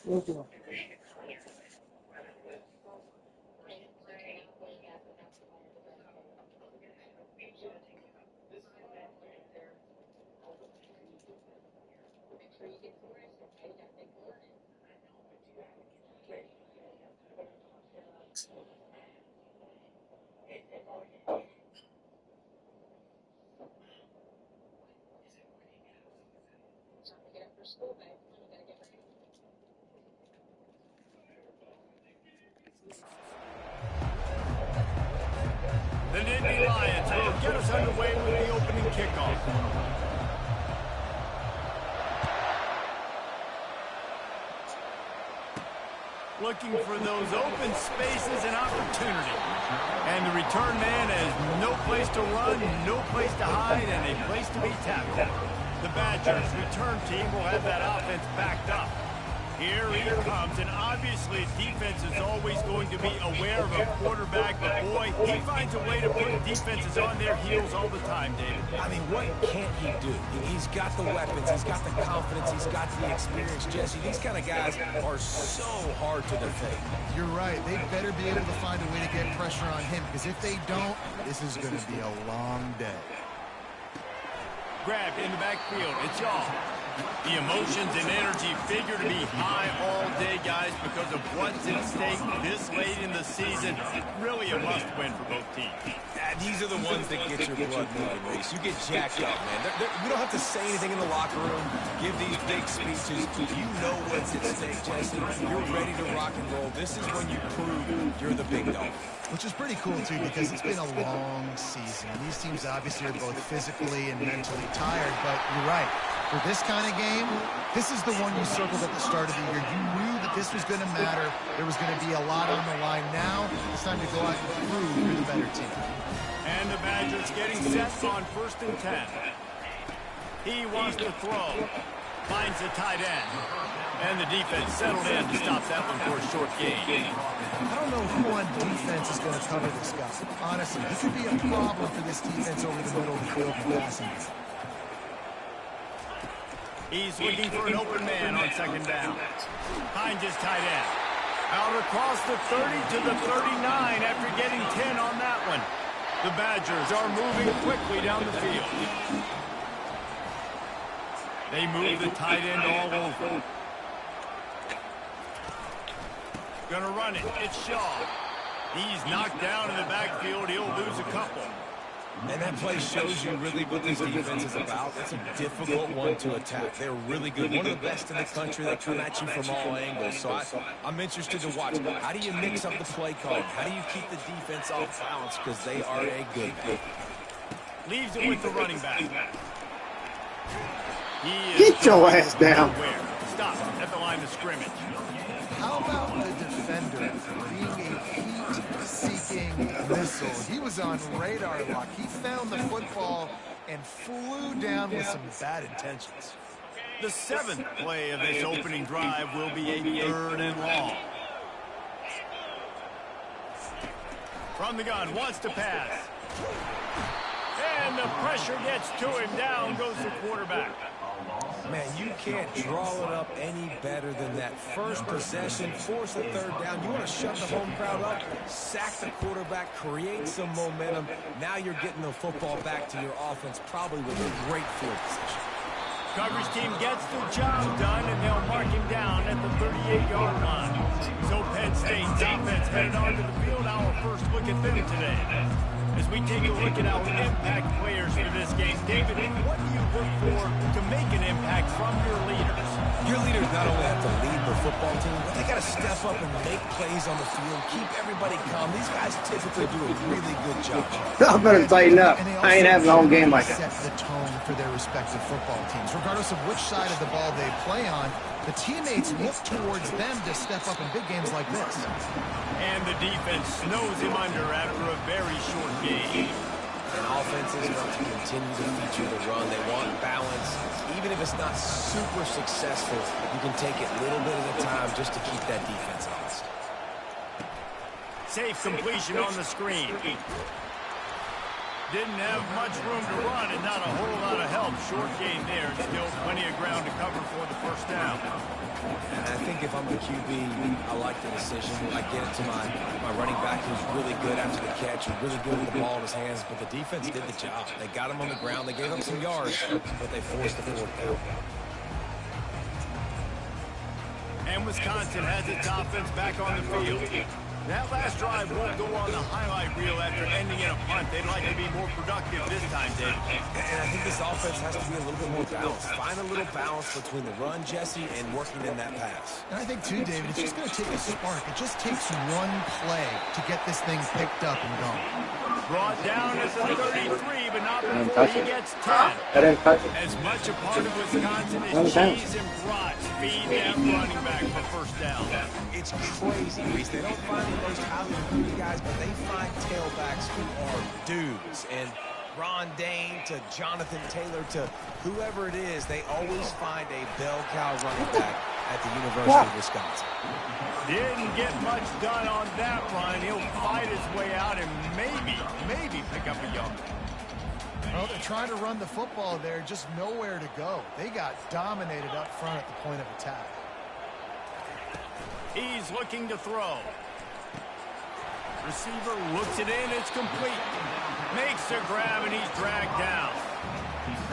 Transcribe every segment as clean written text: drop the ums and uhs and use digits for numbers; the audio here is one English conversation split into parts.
The Nittany Lions will get us underway with the opening kickoff. Looking for those open spaces and opportunity. And the return man has no place to run, no place to hide, and a place to be tackled. The Badgers' return team will have that offense backed up. Here he comes, and obviously defense is always going to be aware of a quarterback, but boy, he finds a way to put defenses on their heels all the time, David. I mean, what can't he do? He's got the weapons, he's got the confidence, he's got the experience, Jesse. These kind of guys are so hard to defend. You're right. They better be able to find a way to get pressure on him, because if they don't, this is going to be a long day. Grabbed in the backfield, it's y'all. The emotions and energy figure to be high all day, guys, because of what's at stake this late in the season. Really a must-win for both teams. These are the ones that get your blood moving, Reese. You get jacked up, man. We don't have to say anything in the locker room, give these big speeches. You know what's at stake, Jesse. You're ready to rock and roll. This is when you prove you're the big dog. Which is pretty cool, too, because it's been a long season. These teams obviously are both physically and mentally tired, but you're right. For this kind of game, this is the one you circled at the start of the year. You knew that this was going to matter. There was going to be a lot on the line. Now it's time to go out and prove you're the better team. And the Badgers getting set on 1st and 10. He wants to throw. Finds the tight end. And the defense settled in to stop that one for a short gain. I don't know who on defense is going to cover this guy. Honestly, this could be a problem for this defense over the middle of the field for passing. He's looking for an open man on 2nd down. Finds his tight end. Out across the 30 to the 39 after getting 10 on that one. The Badgers are moving quickly down the field. They move the tight end all over. Gonna run it. It's Shaw. He's knocked down in the backfield. He'll lose a couple. And that play shows you really what this defense is about. It's a difficult one to attack. They're really good. One of the best in the country. They come at you from all angles. So I'm interested to watch. How do you mix up the play call? How do you keep the defense off balance? Because they are a good team. Leaves it with the running back. Get your ass down. Stop at the line of scrimmage. How about the defender being a heat-seeking missile? He was on radar lock. He found the football and flew down with some bad intentions. The 7th play of this opening drive will be a 3rd and long. From the gun, wants to pass. And the pressure gets to him. Down goes the quarterback. Man, you can't draw it up any better than that. First possession, force a 3rd down. You want to shut the home crowd up, sack the quarterback, create some momentum. Now you're getting the football back to your offense, probably with a great field position. Coverage team gets the job done, and they'll mark him down at the 38-yard line. So Penn State's offense headed onto the field. Our first look at them today. As we take a look at our impact players for this game, David, what do you look for to make an impact from your leaders? Your leaders not only have to lead the football team, but they got to step up and make plays on the field, keep everybody calm. These guys typically do a really good job. I better tighten up. I ain't having a whole game like that. Set the tone for their respective football teams. Regardless of which side of the ball they play on, the teammates look towards them to step up in big games like this. And the defense snows him under after a very short game. And offenses want to continue to feature the run. They want balance. Even if it's not super successful, you can take it little bit at a time just to keep that defense honest. Safe completion on the screen. Didn't have much room to run and not a whole lot of help. Short game there. Still plenty of ground to cover for the first down. And I think if I'm the QB, I like the decision. I get it to my running back who's really good after the catch, really good with the ball in his hands, but the defense did the job. They got him on the ground. They gave up some yards, but they forced the fourth down. And Wisconsin has its offense back on the field. That last drive won't go on the highlight reel after ending in a punt. They'd like to be more productive this time, Dave. And I think this offense has to be a little bit more balanced. Find a little balance between the run, Jesse, and working in that pass. And I think, too, David, it's just going to take a spark. It just takes one play to get this thing picked up and going. Brought down at the 33, but not before he gets 10. As much a part of Wisconsin as cheese and brats. Feed that running back for first down. It's crazy, Reese. They don't find the most highly recruited guys, but they find tailbacks who are dudes. And Ron Dane to Jonathan Taylor to whoever it is, they always find a bell cow running back at the University of Wisconsin. Didn't get much done on that run. He'll fight his way out and maybe pick up a yard. Well, they're trying to run the football there, just nowhere to go. They got dominated up front at the point of attack. He's looking to throw. Receiver looks it in, it's complete. Makes the grab, and he's dragged down.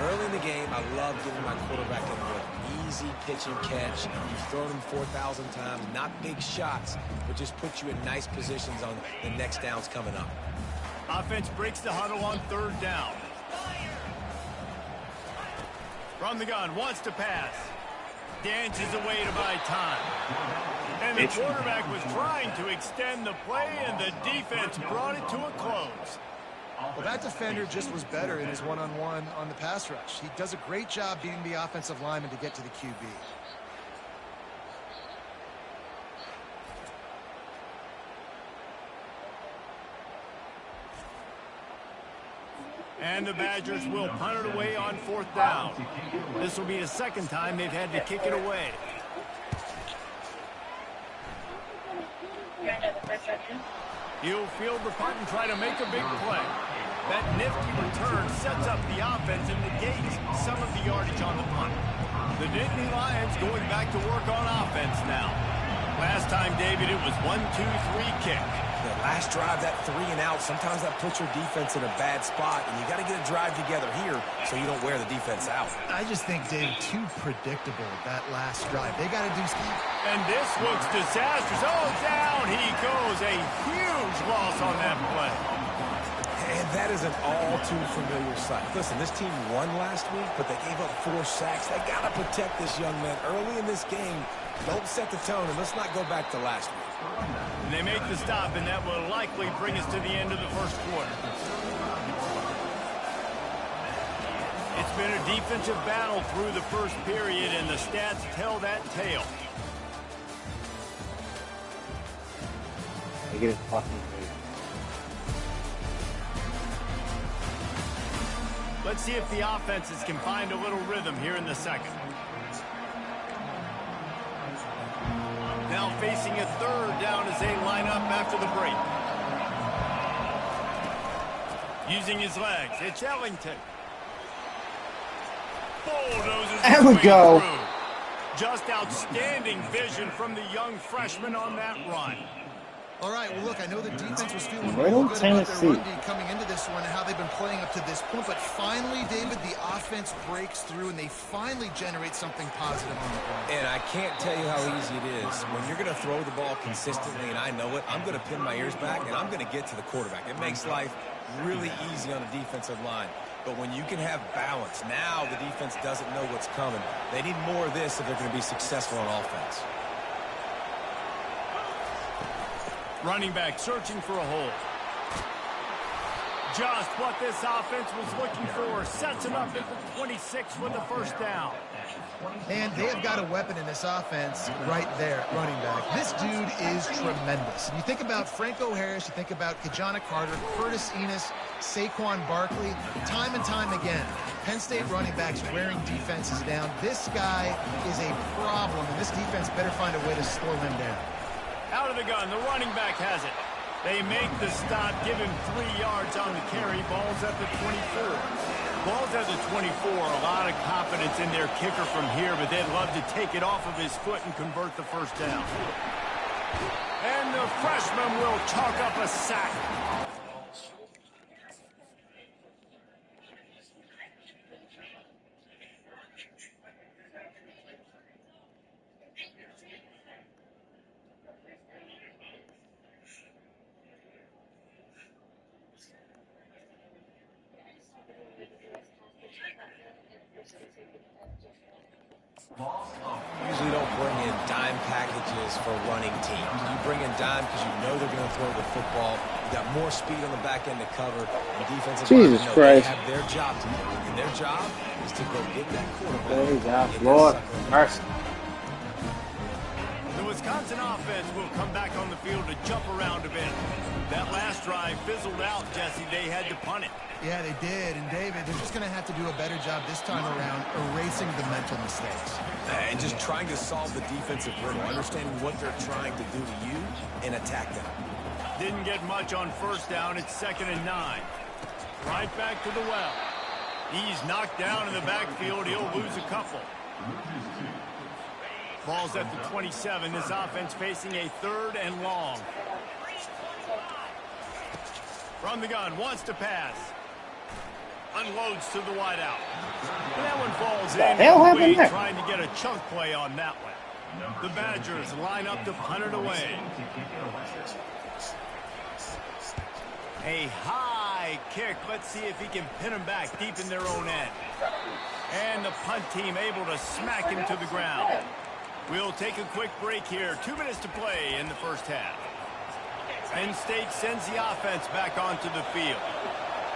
Early in the game, I love giving my quarterback an easy pitch and catch. You've thrown him 4,000 times, not big shots, but just put you in nice positions on the next downs coming up. Offense breaks the huddle on third down. From the gun, wants to pass. Dances away to buy time. And the quarterback was trying to extend the play, and the defense brought it to a close. Well, that defender just was better in his one-on-one on the pass rush. He does a great job beating the offensive lineman to get to the QB. And the Badgers will punt it away on fourth down. This will be the second time they've had to kick it away. He'll field the punt and try to make a big play. That nifty return sets up the offense and negates some of the yardage on the punt. The Nittany Lions going back to work on offense now. Last time, David, it was 1-2-3 kick. The last drive, that 3 and out, sometimes that puts your defense in a bad spot, and you got to get a drive together here so you don't wear the defense out. I just think, Dave, too predictable, that last drive. They got to do something. And this looks disastrous. Oh, down he goes. A huge loss on that play. And that is an all-too-familiar sight. Listen, this team won last week, but they gave up 4 sacks. They got to protect this young man early in this game. Don't set the tone, and let's not go back to last week. And they make the stop, and that will likely bring us to the end of the first quarter. It's been a defensive battle through the first period, and the stats tell that tale. Let's see if the offenses can find a little rhythm here in the second. Now facing a third down as they line up after the break. Using his legs, it's Ellington. Bulldozes. There we go. Just outstanding vision from the young freshman on that run. All right, well, look, I know the defense was feeling Right real on good about their Tennessee. run D coming into this one and how they've been playing up to this point. But finally, David, the offense breaks through, and they finally generate something positive on the ground. And I can't tell you how easy it is. When you're going to throw the ball consistently, and I know it, I'm going to pin my ears back, and I'm going to get to the quarterback. It makes life really easy on the defensive line. But when you can have balance, now the defense doesn't know what's coming. They need more of this if they're going to be successful on offense. Running back searching for a hole. Just what this offense was looking for. Sets him up at the 26 with the first down. And they have got a weapon in this offense right there, running back. This dude is tremendous. And you think about Franco Harris, you think about Kajana Carter, Curtis Enos, Saquon Barkley, time and time again, Penn State running backs wearing defenses down. This guy is a problem, and this defense better find a way to slow him down. Out of the gun, the running back has it. They make the stop, give him 3 yards on the carry. Ball's at the 24. Ball's at the 24. A lot of confidence in their kicker from here, but they'd love to take it off of his foot and convert the first down. And the freshman will chalk up a sack. Usually don't bring in dime packages for running teams. You bring in dime because you know they're going to throw the football. You got more speed on the back end to cover. And defensive Jesus know Christ. they have their job to do. And their job is to go get that quarterback. Praise God, Lord. Mercy. The Wisconsin offense will come back on the field to jump around a bit. That last drive fizzled out, Jesse. They had to punt it. Yeah, they did. And, David, they're just going to have to do a better job this time around erasing the mental mistakes. And just trying to solve the defensive riddle, understanding what they're trying to do to you and attack them. Didn't get much on first down. It's 2nd and 9. Right back to the well. He's knocked down in the backfield. He'll lose a couple. Ball's at the 27. This offense facing a 3rd and long. From the gun, wants to pass. Unloads to the wideout. And that one falls in. hell happened there? Trying to get a chunk play on that one. The Badgers line up to punt it away. A high kick. Let's see if he can pin him back deep in their own end. And the punt team able to smack him to the ground. We'll take a quick break here. 2 minutes to play in the first half. Penn State sends the offense back onto the field.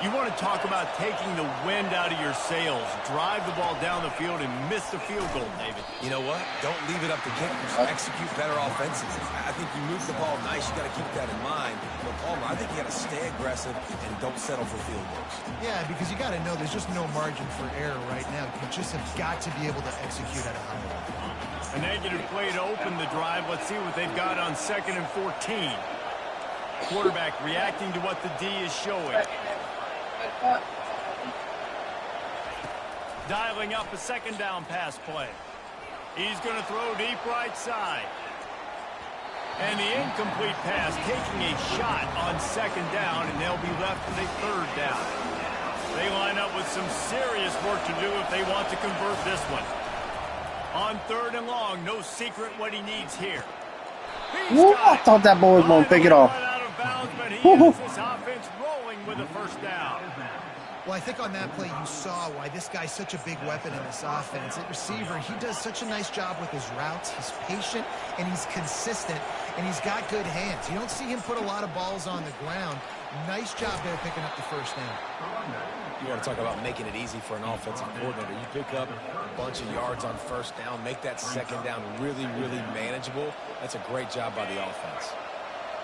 You want to talk about taking the wind out of your sails. Drive the ball down the field and miss the field goal, David. You know what? Don't leave it up to kickers. Execute better offensively. I think you move the ball nice. You got to keep that in mind. But Palmer, I think you got to stay aggressive and don't settle for field goals. Yeah, because you got to know there's just no margin for error right now. You just have got to be able to execute at a high level. A negative play to open the drive. Let's see what they've got on 2nd and 14. Quarterback reacting to what the D is showing. Dialing up a 2nd down pass play. He's going to throw deep right side. And the incomplete pass taking a shot on 2nd down, and they'll be left with a 3rd down. They line up with some serious work to do if they want to convert this one. On 3rd and long, no secret what he needs here. I thought that boy was going to pick it off. Out of bounds, but he has this offense rolling with a 1st down. Well, I think on that play you saw why this guy's such a big weapon in this offense. At receiver, he does such a nice job with his routes. He's patient, and he's consistent, and he's got good hands. You don't see him put a lot of balls on the ground. Nice job there picking up the 1st down. You want to talk about making it easy for an offensive coordinator. You pick up a bunch of yards on 1st down, make that 2nd down really, really manageable. That's a great job by the offense.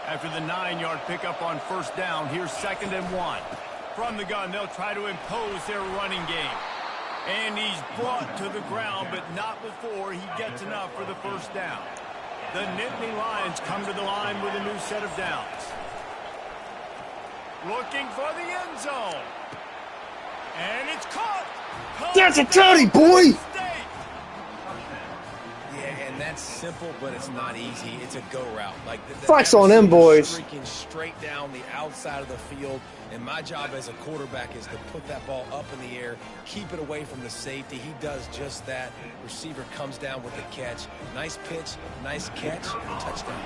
After the 9-yard pickup on 1st down, here's 2nd and 1. From the gun, they'll try to impose their running game. And he's brought to the ground, but not before he gets enough for the 1st down. The Nittany Lions come to the line with a new set of downs. Looking for the end zone. And it's caught. That's a toddy, boy. Yeah, and that's simple, but it's not easy. It's a go route. Like Flex on them, boys. Streaking straight down the outside of the field. And my job as a quarterback is to put that ball up in the air, keep it away from the safety. He does just that. Receiver comes down with the catch. Nice pitch, nice catch, touchdown.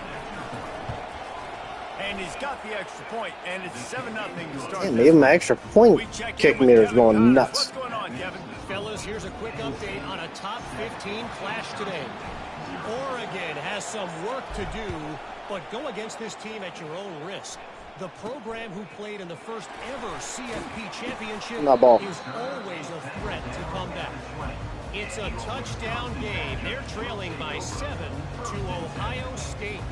And he's got the extra point, and it's 7-0 to start. Damn, even my extra point kick meter is going nuts. What's going on, Kevin? Fellas, here's a quick update on a top 15 clash today. Oregon has some work to do, but go against this team at your own risk. The program who played in the first ever CFP championship is always a threat to come back. It's a touchdown game. They're trailing by 7 to Ohio State.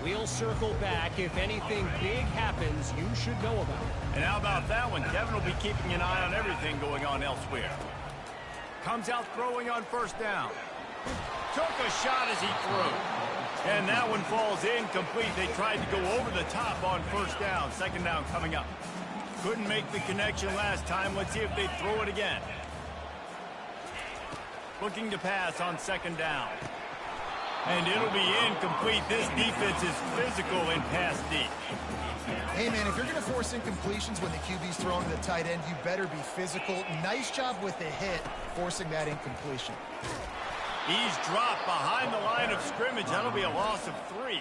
We'll circle back if anything big happens you should know about. And how about that one? Kevin will be keeping an eye on everything going on elsewhere. Comes out throwing on 1st down. Took a shot as he threw. And that one falls incomplete. They tried to go over the top on first down. Second down coming up. Couldn't make the connection last time. Let's see if they throw it again. Looking to pass on second down. And it'll be incomplete. This defense is physical in pass deep. Hey, man, if you're going to force incompletions when the QB's throwing to the tight end, you better be physical. Nice job with the hit, forcing that incompletion. He's dropped behind the line of scrimmage. That'll be a loss of 3.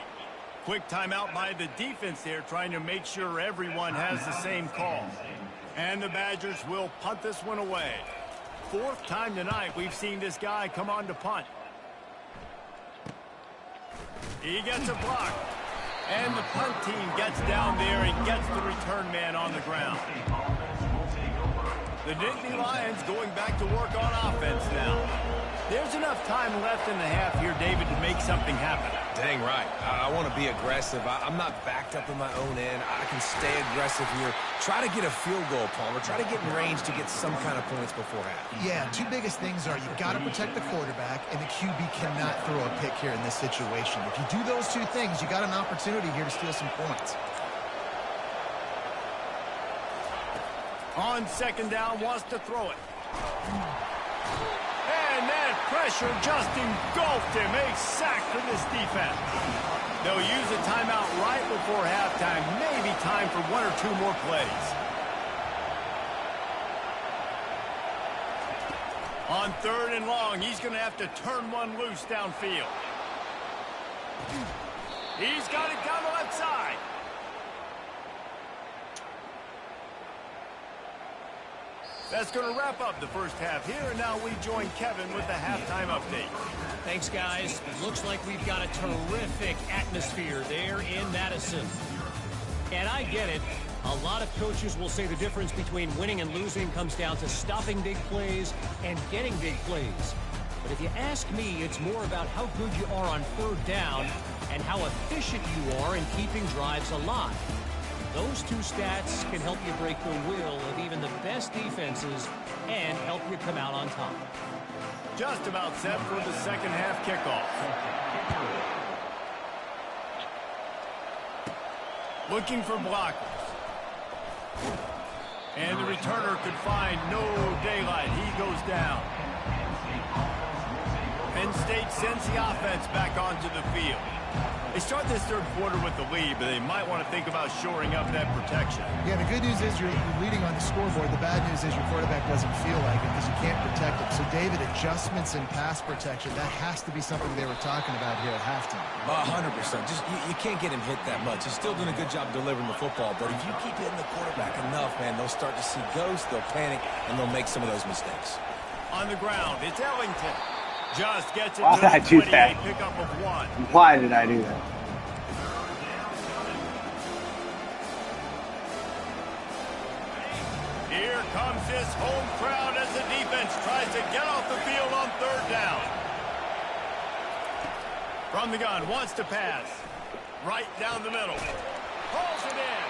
Quick timeout by the defense there, trying to make sure everyone has the same call. And the Badgers will punt this one away. 4th time tonight we've seen this guy come on to punt. He gets a block. And the punt team gets down there and gets the return man on the ground. The Nittany Lions going back to work on offense now. There's enough time left in the half here, David, to make something happen. Dang right. I want to be aggressive. I'm not backed up in my own end. I can stay aggressive here. Try to get a field goal, Palmer. Try to get in range to get some kind of points before half. Yeah, 2 biggest things are you got to protect the quarterback, and the QB cannot throw a pick here in this situation. If you do those 2 things, you got an opportunity here to steal some points. On second down, wants to throw it. And that pressure just engulfed him. A sack for this defense. They'll use a timeout right before halftime. Maybe time for 1 or 2 more plays. On 3rd and long, he's going to have to turn one loose downfield. He's got it down the left side. That's going to wrap up the first half here, and now we join Kevin with the halftime update. Thanks, guys. Looks like we've got a terrific atmosphere there in Madison. And I get it. A lot of coaches will say the difference between winning and losing comes down to stopping big plays and getting big plays. But if you ask me, it's more about how good you are on 3rd down and how efficient you are in keeping drives alive. Those 2 stats can help you break the will of even the best defenses and help you come out on top. Just about set for the second half kickoff. Looking for blockers. And the returner could find no daylight. He goes down. Penn State sends the offense back onto the field. They start this 3rd quarter with the lead, but they might want to think about shoring up that protection. Yeah, the good news is you're leading on the scoreboard. The bad news is your quarterback doesn't feel like it because you can't protect him. So, David, adjustments in pass protection, that has to be something they were talking about here at halftime. 100%. Just you can't get him hit that much. He's still doing a good job delivering the football, but if you keep hitting the quarterback enough, man, they'll start to see ghosts, they'll panic, and they'll make some of those mistakes. On the ground, it's Ellington. Just gets it Why to did I the do 28, that? pickup of 1. Why did I do that? Here comes this home crowd as the defense tries to get off the field on 3rd down. From the gun, wants to pass. Right down the middle. Pulls it in.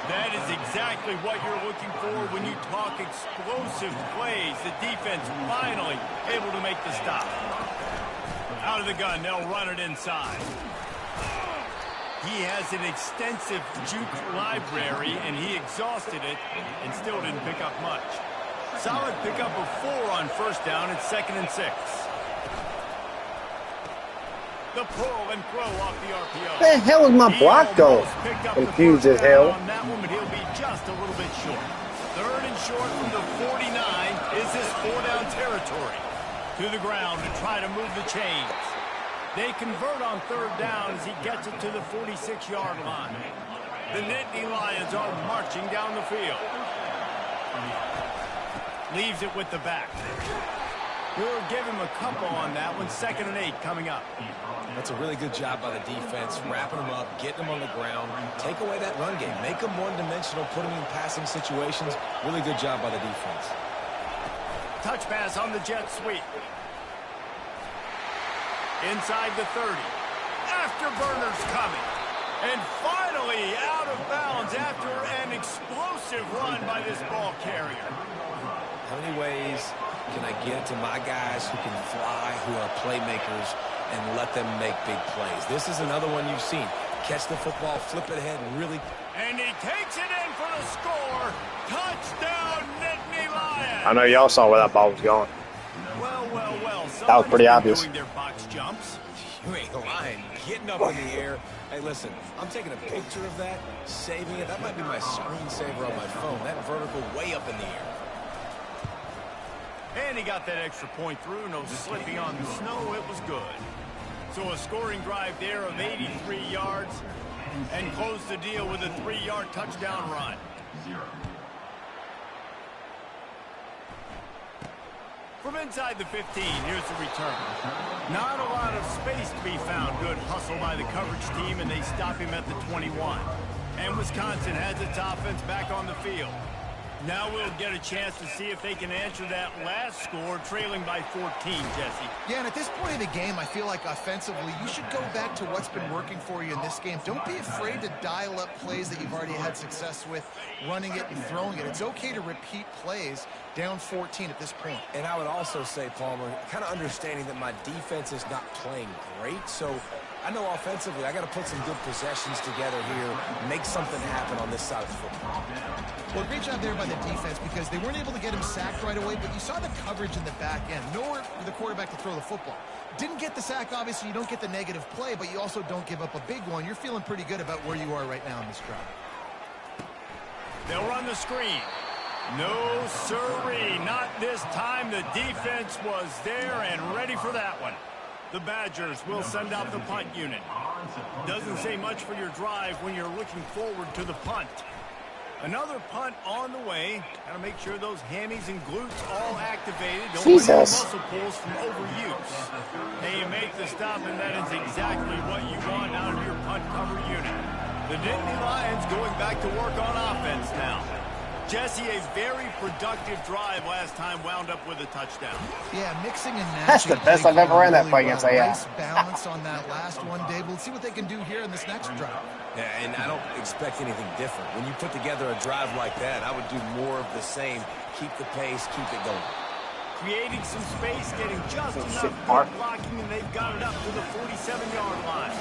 That is exactly what you're looking for when you talk explosive plays. The defense finally able to make the stop. Out of the gun, they'll run it inside. He has an extensive juke library, and he exhausted it and still didn't pick up much. Solid pickup of 4 on first down. It's 2nd and 6. The pull and throw off the RPO. The hell is my block though? Confused as hell. On that one, but he'll be just a little bit short. 3rd and short from the 49. Is this 4-down territory? To the ground to try to move the chains. They convert on 3rd down as he gets it to the 46-yard line. The Nittany Lions are marching down the field. Leaves it with the back. We'll give him a couple on that one. 2nd and 8 coming up. That's a really good job by the defense, wrapping them up, getting them on the ground. Take away that run game. Make them one-dimensional, put them in passing situations. Really good job by the defense. Touch pass on the jet sweep. Inside the 30. Afterburner's coming. And finally out of bounds after an explosive run by this ball carrier. How many ways can I get to my guys who can fly, who are playmakers, and let them make big plays. This is another one you've seen. Catch the football, flip it ahead, and really... And he takes it in for the score. Touchdown, Nittany Lions. I know y'all saw where that ball was going. Well. That was pretty obvious. Doing their box jumps. You ain't lying. Getting up in the air. Hey, listen, I'm taking a picture of that, saving it. That might be my screensaver on my phone. That vertical way up in the air. And he got that extra point through. No slipping on the snow. It was good. So a scoring drive there of 83 yards and closed the deal with a 3-yard touchdown run. From inside the 15, here's the return. Not a lot of space to be found. Good hustle by the coverage team, and they stop him at the 21. And Wisconsin has its offense back on the field. Now we'll get a chance to see if they can answer that last score, trailing by 14, Jesse. Yeah, and at this point in the game, I feel like offensively, you should go back to what's been working for you in this game. Don't be afraid to dial up plays that you've already had success with, running it and throwing it. It's okay to repeat plays down 14 at this point. And I would also say, Palmer, kind of understanding that my defense is not playing great, so I know offensively I got to put some good possessions together here, make something happen on this side of the football. Well, great job there by the defense because they weren't able to get him sacked right away, but you saw the coverage in the back end. Nowhere for the quarterback to throw the football. Didn't get the sack, obviously. You don't get the negative play, but you also don't give up a big one. You're feeling pretty good about where you are right now in this drive. They'll run the screen. No, sirree. Not this time. The defense was there and ready for that one. The Badgers will send out the punt unit. Doesn't say much for your drive when you're looking forward to the punt. Another punt on the way. Got to make sure those hammies and glutes all activated. Don't want any muscle pulls from overuse. And you make the stop, and that is exactly what you want out of your punt cover unit. The Nittany Lions going back to work on offense now. Jesse, a very productive drive last time, wound up with a touchdown. Yeah, mixing and matching. That's the best I've ever ran that play against AI. Nice balance on that last one, Dave. We'll see what they can do here in this next drive. Yeah, and I don't expect anything different. When you put together a drive like that, I would do more of the same. Keep the pace, keep it going. Creating some space, getting just enough good blocking, and they've got it up to the 47-yard line.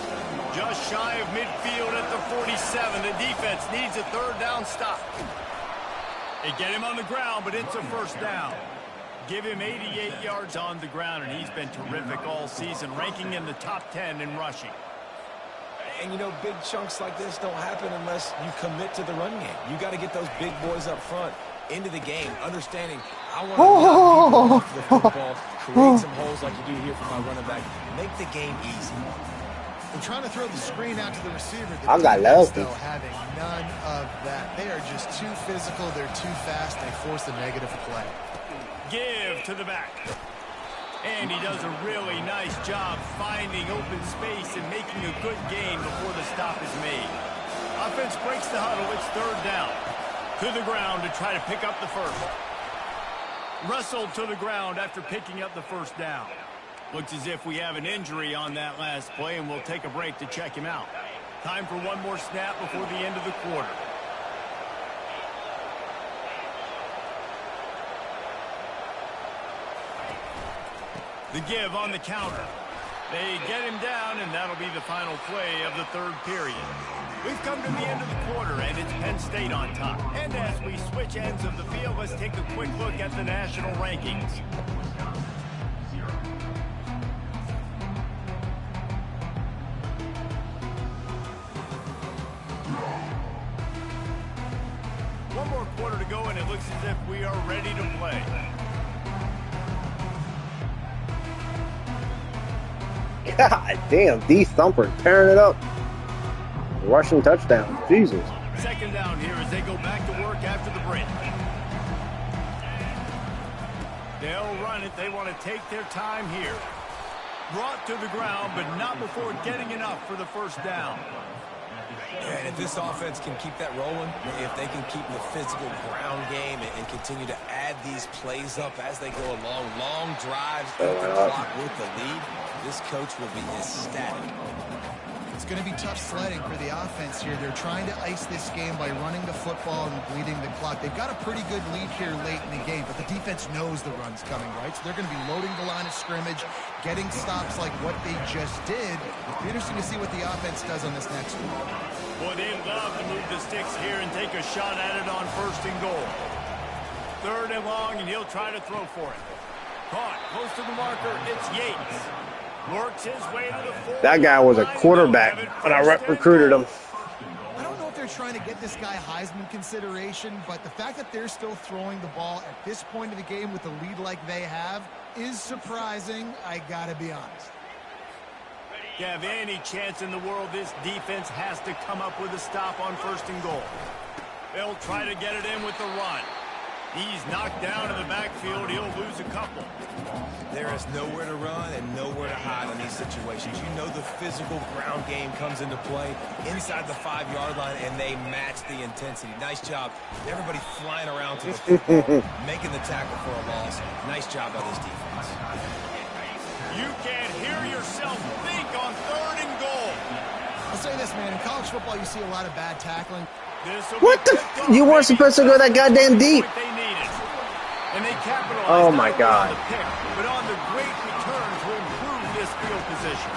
Just shy of midfield at the 47. The defense needs a third down stop. They get him on the ground, but it's a first down. Give him 88 yards on the ground, and he's been terrific all season, ranking in the top 10 in rushing. And, you know, big chunks like this don't happen unless you commit to the run game. You got to get those big boys up front into the game, understanding I want to get the football, create some holes like you do here for my running back, make the game easy. They're trying to throw the screen out to the receiver. I got love, though, having none of that. They are just too physical. They're too fast. They force a negative play. Give to the back. And he does a really nice job finding open space and making a good gain before the stop is made. Offense breaks the huddle. It's third down. To the ground to try to pick up the first. Wrestled to the ground after picking up the first down. Looks as if we have an injury on that last play, and we'll take a break to check him out. Time for one more snap before the end of the quarter. The give on the counter. They get him down, and that'll be the final play of the third period. We've come to the end of the quarter, and it's Penn State on top. And as we switch ends of the field, let's take a quick look at the national rankings. One more quarter to go, and it looks as if we are ready to play. God damn, D Thumper tearing it up. Rushing touchdown. Jesus. Second down here as they go back to work after the break. They'll run it. They want to take their time here. Brought to the ground, but not before getting enough for the first down. And if this offense can keep that rolling, if they can keep the physical ground game and continue to add these plays up as they go along, long drives, the clock with the lead, this coach will be ecstatic. It's going to be tough sledding for the offense here. They're trying to ice this game by running the football and bleeding the clock. They've got a pretty good lead here late in the game, but the defense knows the run's coming, right? So they're going to be loading the line of scrimmage, getting stops like what they just did. It'll be interesting to see what the offense does on this next one. Boy, they'd love to move the sticks here and take a shot at it on 1st and goal. 3rd and long, and he'll try to throw for it. Caught close to the marker. It's Yates. Works his way to the 4. That guy was a quarterback when I recruited him. I don't know if they're trying to get this guy Heisman consideration, but the fact that they're still throwing the ball at this point of the game with the lead like they have is surprising, I gotta be honest. You have any chance in the world, this defense has to come up with a stop on 1st and goal. They'll try to get it in with the run. He's knocked down in the backfield. He'll lose a couple. There is nowhere to run and nowhere to hide in these situations. You know the physical ground game comes into play inside the 5-yard line, and they match the intensity. Nice job. Everybody flying around to the football, making the tackle for a loss. Nice job by this defense. You can't hear yourself think on 3rd and goal. I'll say this, man. In college football, you see a lot of bad tackling. What the? You weren't supposed to go that goddamn deep. They needed. And they capitalized. Oh my God. On the pick, but on the great return to improve this field position.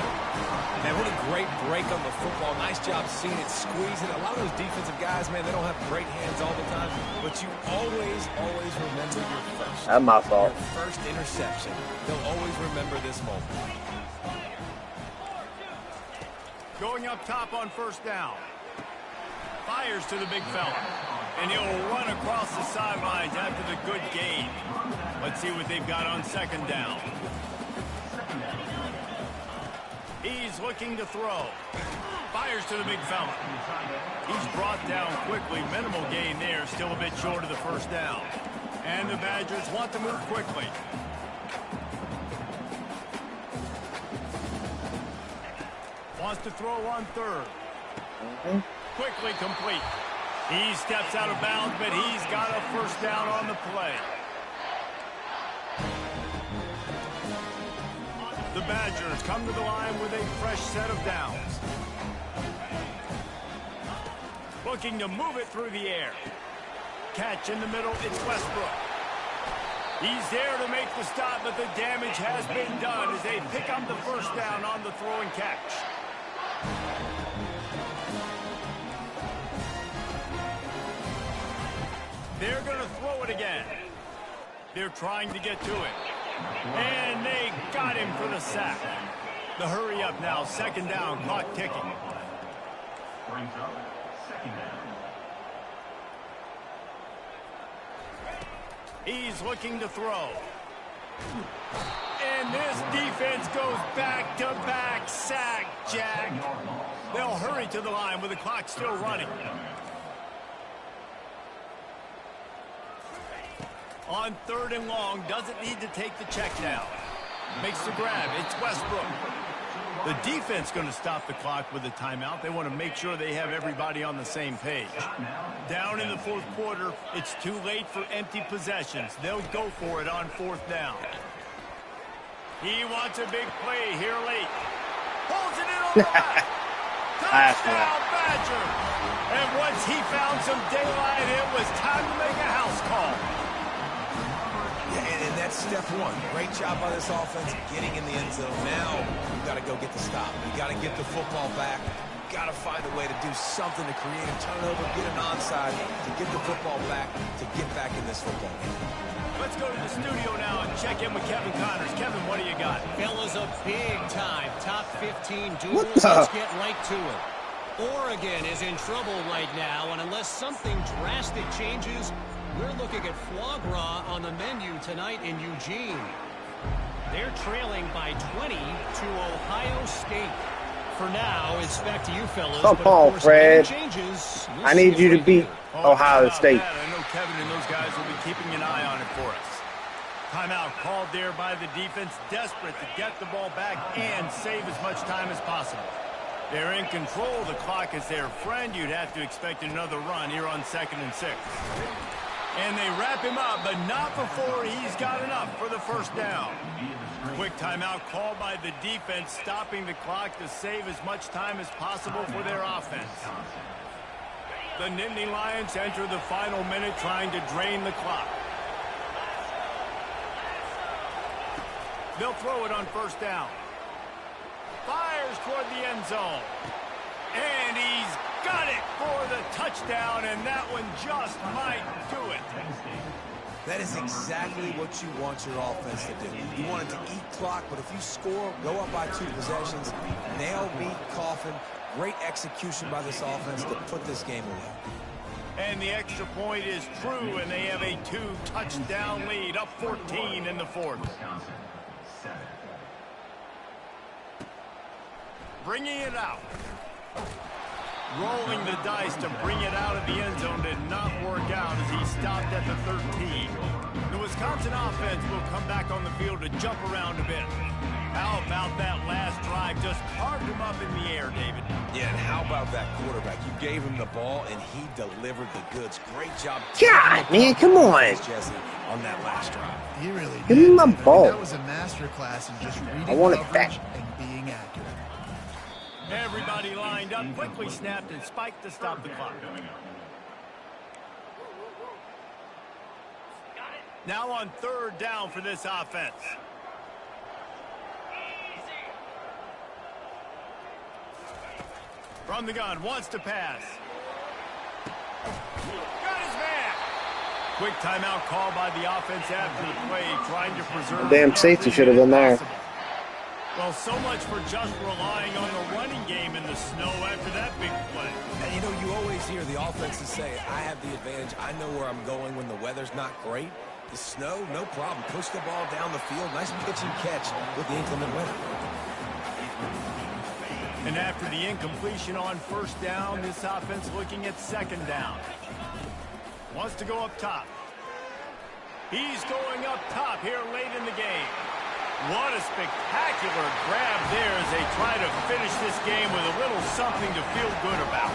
Man, what a great break on the football. Nice job seeing it squeezing. A lot of those defensive guys, man, they don't have great hands all the time, but you always remember your first. That's my fault. Your first interception. They'll always remember this moment. Going up top on 1st down. Fires to the big fella. And he'll run across the sidelines after the good gain. Let's see what they've got on 2nd down. He's looking to throw. Fires to the big fella. He's brought down quickly. Minimal gain there. Still a bit short of the 1st down. And the Badgers want to move quickly. Wants to throw on 3rd. Quickly complete. He steps out of bounds, but he's got a 1st down on the play. The Badgers come to the line with a fresh set of downs. Looking to move it through the air. Catch in the middle, it's Westbrook. He's there to make the stop, but the damage has been done as they pick up the 1st down on the throw and catch. They're going to throw it again. They're trying to get to it. And they got him for the sack. The hurry up now, 2nd down, clock ticking. He's looking to throw. And this defense goes back-to-back sack, Jack. They'll hurry to the line with the clock still running. On 3rd and long, doesn't need to take the check down. Makes the grab. It's Westbrook. The defense going to stop the clock with a timeout. They want to make sure they have everybody on the same page. Down in the 4th quarter, it's too late for empty possessions. They'll go for it on 4th down. He wants a big play here late. Pulls it in on the back. Touchdown, Badger. And once he found some daylight, it was time to make a house call. And that's step 1. Great job by this offense getting in the end zone. Now you've got to go get the stop. You got to get the football back. You got to find a way to do something to create a turnover, get an onside, to get the football back, to get back in this football game. Let's go to the studio now and check in with Kevin Connors. Kevin, what do you got? Fellas, a big-time top 15 duel. Let's get right to it. Oregon is in trouble right now, and unless something drastic changes, we're looking at foie gras on the menu tonight in Eugene. They're trailing by 20 to Ohio State. For now, it's back to you, fellas. Come on, Fred. Changes, I need you to beat Ohio State. I know Kevin and those guys will be keeping an eye on it for us. Timeout called there by the defense, desperate to get the ball back and save as much time as possible. They're in control. The clock is their friend. You'd have to expect another run here on 2nd and 6. And they wrap him up, but not before he's got enough for the first down. Quick timeout called by the defense, stopping the clock to save as much time as possible for their offense. The Nittany Lions enter the final minute trying to drain the clock. They'll throw it on first down. Fires toward the end zone. And he's got it for the touchdown, and that one just might do it. That is exactly what you want your offense to do. You want it to eat clock, but if you score, go up by 2 possessions, nail beat Coffin. Great execution by this offense to put this game away. And the extra point is true, and they have a 2-touchdown lead, up 14 in the fourth. Bringing it out. Rolling the dice to bring it out of the end zone did not work out as he stopped at the 13. The Wisconsin offense will come back on the field to jump around a bit. How about that last drive? Just carved him up in the air, David. Yeah, and how about that quarterback? You gave him the ball, and he delivered the goods. Great job. God, man, come on. Jesse, on that last drive. He really Give did. me my ball. That was a masterclass in just reading I want it coverage back. and being accurate. Everybody lined up, quickly snapped and spiked to stop the clock. Now on third down for this offense. From the gun, wants to pass. Got his man. Quick timeout call by the offense after the play, trying to preserve. Damn safety should have been there. Well, so much for just relying on the running game in the snow after that big play. And, you know, you always hear the offenses say, I have the advantage. I know where I'm going when the weather's not great. The snow, no problem. Push the ball down the field. Nice pitch and catch with the inclement weather. And after the incompletion on first down, this offense looking at second down. Wants to go up top. He's going up top here late in the game. What a spectacular grab there as they try to finish this game with a little something to feel good about.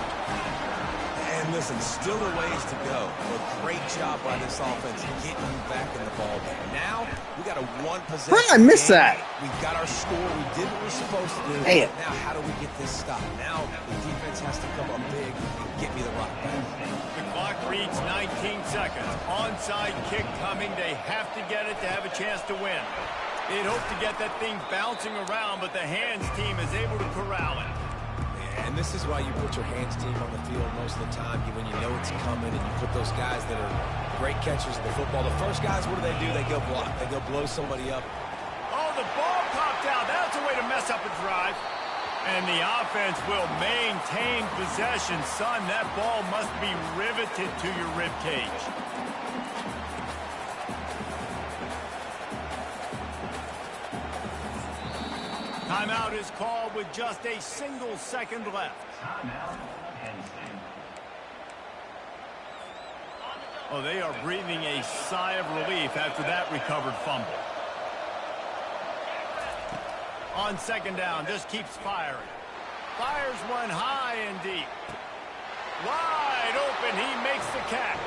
And listen, still a ways to go. But great job by this offense getting you back in the ball game. Now, we got a one-possession How did I miss game. that? We got our score. We did what we're supposed to do. Damn. Now, how do we get this stopped? Now, the defense has to come up big and get me the rock back. The clock reads 19 seconds. Onside kick coming. They have to get it to have a chance to win. They'd hope to get that thing bouncing around, but the hands team is able to corral it. And this is why you put your hands team on the field most of the time when you know it's coming, and you put those guys that are great catchers of the football. The first guys, what do? They go block. They go blow somebody up. Oh, the ball popped out. That's a way to mess up a drive. And the offense will maintain possession. Son, that ball must be riveted to your rib cage. Timeout is called with just a single second left. Oh, they are breathing a sigh of relief after that recovered fumble. On second down, just keeps firing. Fires one high and deep. Wide open, he makes the catch.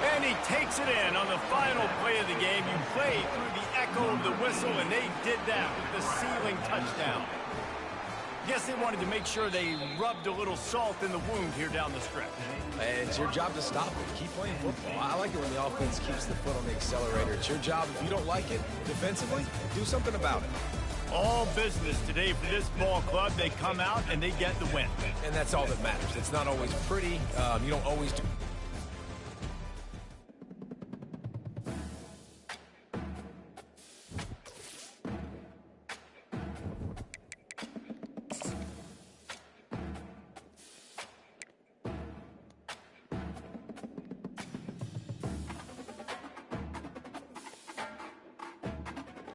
And he takes it in on the final play of the game. You played through the echo of the whistle, and they did that with the sealing touchdown. Guess they wanted to make sure they rubbed a little salt in the wound here down the stretch. And it's your job to stop it. Keep playing football. I like it when the offense keeps the foot on the accelerator. It's your job. If you don't like it defensively, do something about it. All business today for this ball club. They come out and they get the win. And that's all that matters. It's not always pretty. You don't always do